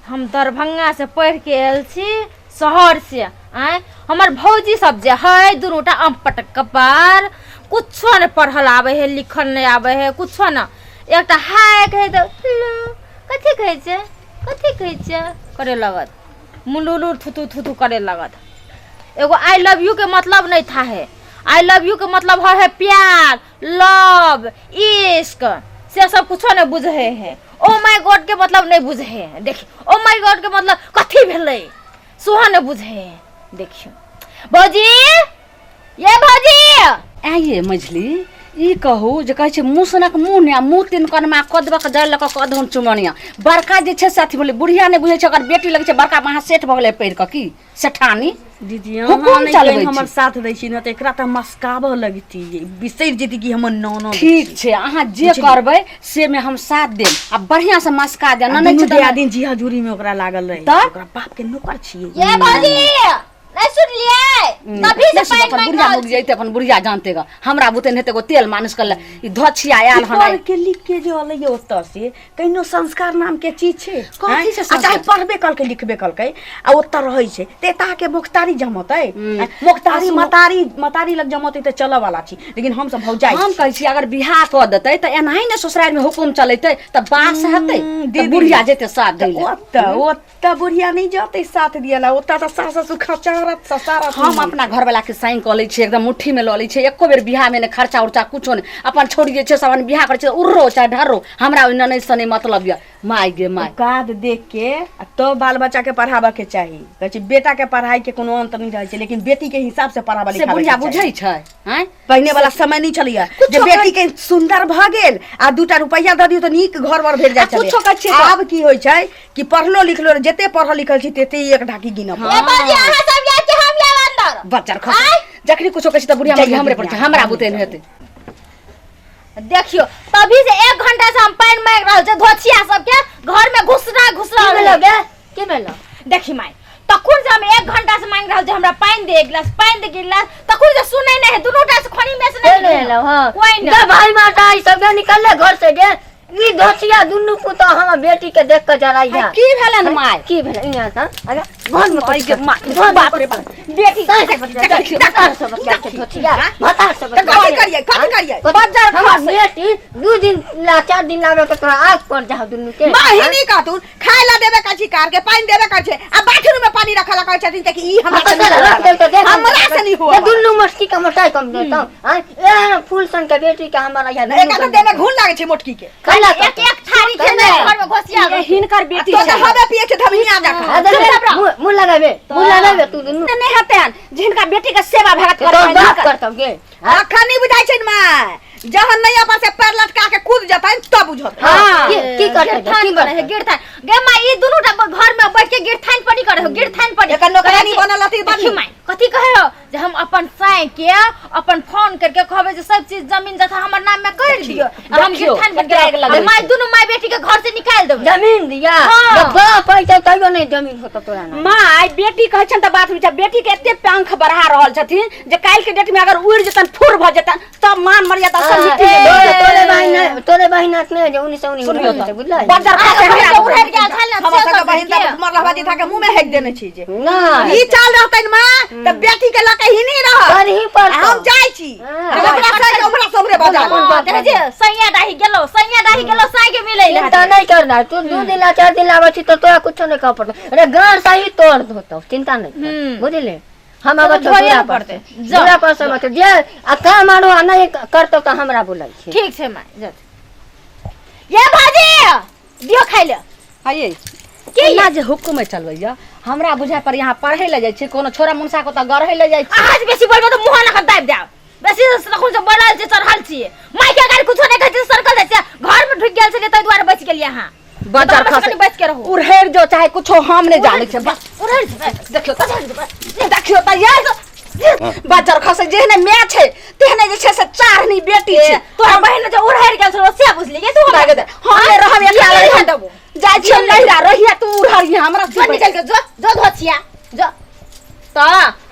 हम दरभंगा से पढ़ के आयल छी शहर से आए हमर भौजी सब जे है दुनूटा अम्पट कपार कुछो न पढ़ल आवे है लिखल नहीं आवे है कुछो न एकटा हाय कहे तो कथी कहे छे करे लगत मुलुलु थुथु करे लगत। एगो आई लव यू के मतलब नहीं था है। आई लव यू के मतलब है प्यार लव इश्क से सब कुछो नहीं बुझे है। ओ माय गॉड के मतलब नहीं बुझे है। देखिए ओ माय गॉड के मतलब कथी भेलै सुहा नहीं बुझे है। देखियो भौजी ये भौजी आइए मझली ई कहू जे कहै छै मुसनक मुंह ने मुंह तीन कनमा कदबा के जल लक कदहन चुमनिया बड़का जे छै साथी बोले बुढ़िया ने बुझै छै अगर बेटी लगे छै बड़का वहां सेठ भ गेलै पढ़ के की सेठानी दीदी हम नहीं हमर साथ दै छी न त एकरा त मस्काबो लगती बिसैर जेती कि हमर नौनो ठीक छै अहाँ जे करबै से में हम साथ देब आ बढ़िया से मस्का दे न नहीं छै दिन जी हजूरी में ओकरा लागल रहे ओकरा बाप के नौकर छिए ये भौजी नहीं सुन लिए तभी से पाइन में बुढ़िया मुक जइते अपन बुढ़िया जानतेगा हमरा बुते नेते को तेल मालिश कर ले ई धछिया आयल हन के लिख के जो अलैय ओत से कहिनो संस्कार नाम के चीज छै कथि से चाहे पढ़बे कल के लिखबे कल के आ ओत रहै छै ते ता के मुख्तारी जमतै मुख्तारी मतारी लग जमतै त चल वाला छी लेकिन हम सब भौजाई हम कहै छी अगर बियाह क देतै त एनाही ने ससुराल में हुकुम चलैतै त बात से हेतै त बुढ़िया जेते साथ दै ओत बुढ़िया नहीं जतै साथ दियला ओत त सास ससुर खचा हम अपना घर वाला के साइन कर ले छी एकदम मुट्ठी में ल ले छी एको बेर बियाह में ने खर्चा उर्चा कुछो ने अपन छोड़ी जे छै सब बियाह करे छै उर्रो चाहे ढर्रो हमरा ओइ नै सने मतलब या माय गे माय काद देख के तो बाल बच्चा के पढ़ाबे के चाही कहै छै बेटा के पढ़ाई के कोनो अंत नहीं रहै छै लेकिन बेटी के हिसाब से पढ़ाबे लिखाबे से बुढ़िया बुझै छै हैं पहिने वाला समय नहीं चलिया जे बेटी के सुंदर भ गेल आ दूटा रुपैया द दियो त नीक घर वर भेल जाय छै कुछो कहै छै आब की होय छै कि पढ़लो लिखलो जते पढ़ल लिखल छी तेते एक ढाकी गिनब ए बाजी अहाँ सब या के हम या अंदर बच्चा खस जखनी कुछो कहै छै त बुढ़िया हमरे पर छै हमरा बुते नै हेतै। देखियो तभी से 1 घंटा से हम पानी मांग रहल छै धोछिया सब के घर में घुसरा भेलगे के भेलो देखी माई तखुन से हम 1 घंटा से मांग रहल छै हमरा पानी दे गिलास तखुन से सुनै नै है दुनूटा से खनी में से नहीं ले लो हां कोई ना भाई माता ई सब निकल ले घर से गे ई धोछिया दुन्नु को तो हम बेटी के देख के जराई जा की भेलन माय की भेल इया सा अरे घर में आई के माय बाप रे बाप बेटी डॉक्टर सब के धोछिया बता सब कथि करिए बाजार खस बेटी 2 दिन ला 4 दिन लागे के तोरा आग पड़ जा दुन्नु के माहिनी कातून खाय ला देबे काची कार के पानी देबे कर छै आ बाथरूम में पानी रखला कहै छथिन त कि ई हमरा से नहीं हुआ दुन्नु मस्ती का मोटाई कम देता हां ए फूल सन के बेटी के हमारा यहाँ एक तो देने घुन लागे छै मोटकी के एक थारी के घर में घोसिया हिनकर बेटी तो हवे पिए छै धमिया जाका मुंह लगाबे तू दुन्नु नहीं हतन जिनका बेटी के सेवा भगत तो बात करतौ गे अखन नहीं बुझाई छै माय जहन नैया पर से पैर लटका के कूद जतै तब बुझत हां की करते की करे है गिरथान गे माई ई दुनूटा घर में बैठ के गिरथान पड़ी करे हो गिरथान पड़ी एकर नौकरानी बनल अथी बनी माई कथी कहे हो जे हम अपन साई के अपन फोन करके कहबे जे सब चीज जमीन जथा हमर नाम में कर दियो हम गिरथान बन के माई दुनू माई बेटी के घर से निकाल देब जमीन दिया बाप पैसा तइयो नहीं जमीन होत तोरा ना माय बेटी कहै छन त बात बुझा बेटी के एते पंख बढ़ा रहल छथिन जे काल के डेट में अगर उड़ जतन फुर भ जतन तब मान मर्यादा सब तोरे बहिना ने जे 1919 बुझला बाजार खा उड़े के झाल हम सब बहिन त मरलवा जी था के मुंह में हेक देने छी जे ना ई चाल रहतै मां त बेटी के लके ही नहीं रह करही पर हम जाई छी हमरा साई हमरा सबरे बाजार जे सैया डाही गेलो साई के मिलै चिंता नहीं करना तू 2 दिन ला 4 दिन लावे छी तो तोरा कुछ नहीं कह पड़तो अरे गांड सही तोड़ धोतो चिंता नहीं बुझले हम अगर छोड़ा पड़ते जोरा पर से मत जे आ काम आरो नहीं करतो त हमरा बोलै छी ठीक छै माय जा ये भाजी दियो खाइ ले आइए कि ना जे हुकुम चलबैया हमरा बुझा पर यहाँ पढ़ै ले जाय छै कोनो छोरा मुंसा को त गढ़ै ले जाय छै आज बेसी बोलबो त मुंह ना दाब देब बेसी रखू से बोलल छै चढ़ल छी माय के अगर कुछो नहीं कहै छै सर्कल जाय छै घर में ढुक गेल छै तै दुआरे बच गेलियै हां बाजार खा बच के रहू उड़हेर जो चाहे कुछो हम नहीं जाने छै उड़हेर देखियो त ये बाजार खा से जेहने मैं छै तेहने जे छै से चारनी बेटी छै तोरा बहिन जे उड़हेर गेल छै से बुझली के तू लागे दे हम रहब एकला रहि देबो जाय छै नहिरा रहिया तू उड़हरिया हमरा जो निकल के जो धोछिया जो त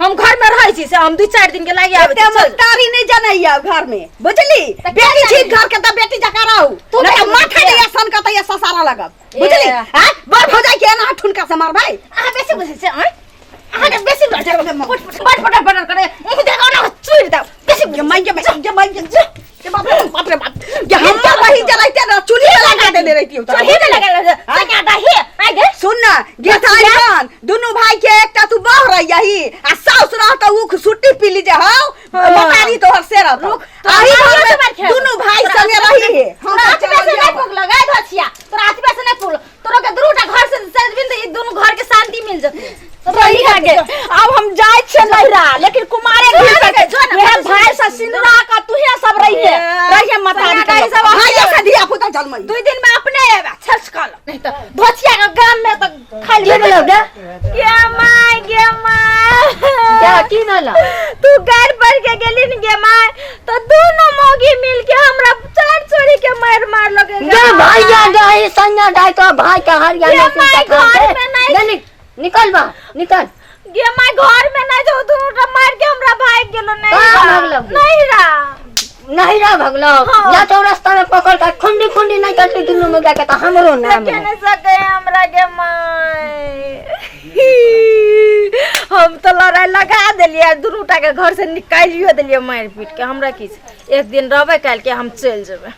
हम घर में रहै छी से हम 2-4 दिन के लागि आबै ते मस्तारी नहीं जनैया घर में बुझली बेटी छी घर के त बेटी जका रहू नहीं माथा नहीं सन का त ये ससारा लगब बुझली हां बर भौजाई के ना ठुन से मार भाई आ बेसी बुझे से आ के बेसी बुझे पट करे मुंह देखो ना चुर दे बेसी ये माई ये बाप रे बाप ये हम क्या वही जलाते ना चूल्हे में लगा दे रही थी उधर चुर ही लगा सन्या दा हे आ गे सुन ना गेठाई खान दोनों भाई के एकटा तू बाह रही यही आ साउस रह त उ सुट्टी पी ली जे हां मतारी तोहर से रह आही घर में दोनों भाई संगे रही है हम रात में से नहीं पुग लगा धछिया तो रात में से नहीं पुग तोरा के दुरूटा घर से बिंद ई दोनों घर के शांति मिल जते सही आगे अब हम जाय छे नहिरा लेकिन कुमारे घर के मेरा भाई से सिंदूरा का तुहे सब रही है मतारी का सब भाई से दिया पुता जलमई 2 दिन में अपने छछ कल नहीं तो धछिया का गांव में तो खाली के बोलो गे गे माय क्या की नला तू घर पर के गेली न गे माय तो दोनों मोगी मिल के हमरा चार छोड़ी के मार लगे गे भाई जा डाई संगा डाई तो भाई का हरियाणा गे माय घर में नहीं निकल बा निकल गे माय घर में नहीं जो दोनों मार के हमरा भाग गेलो नहीं नहीं भगलो या तो रास्ता में पकड़ कर खुंडी नहीं करती दोनों में जाके तो हमरो नाम है नहीं सके हमरा के माय हम तो लड़ाई लगा देलिए दुनूटा के घर से निकालियो देलिए मार पीट के हमरा की एक दिन रहबे काल के हम चल जेबे।